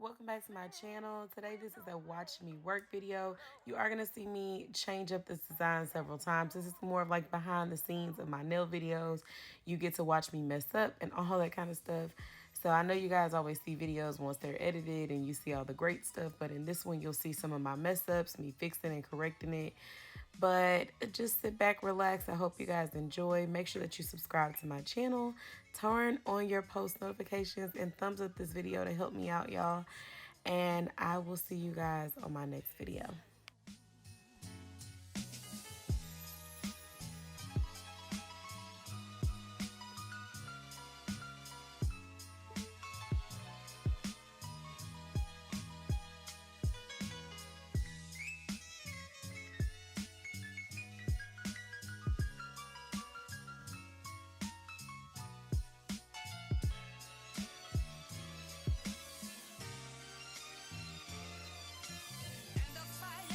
Welcome back to my channel. Today this is a watch me work video. You are going to see me change up this design several times. This is more of like behind the scenes of my nail videos. You get to watch me mess up and all that kind of stuff. So I know you guys always see videos once they're edited and you see all the great stuff, but in this one you'll see some of my mess ups, me fixing and correcting it. But just sit back, relax. I hope you guys enjoy. Make sure that you subscribe to my channel, turn on your post notifications, and thumbs up this video to help me out, y'all. And I will see you guys on my next video. And the fire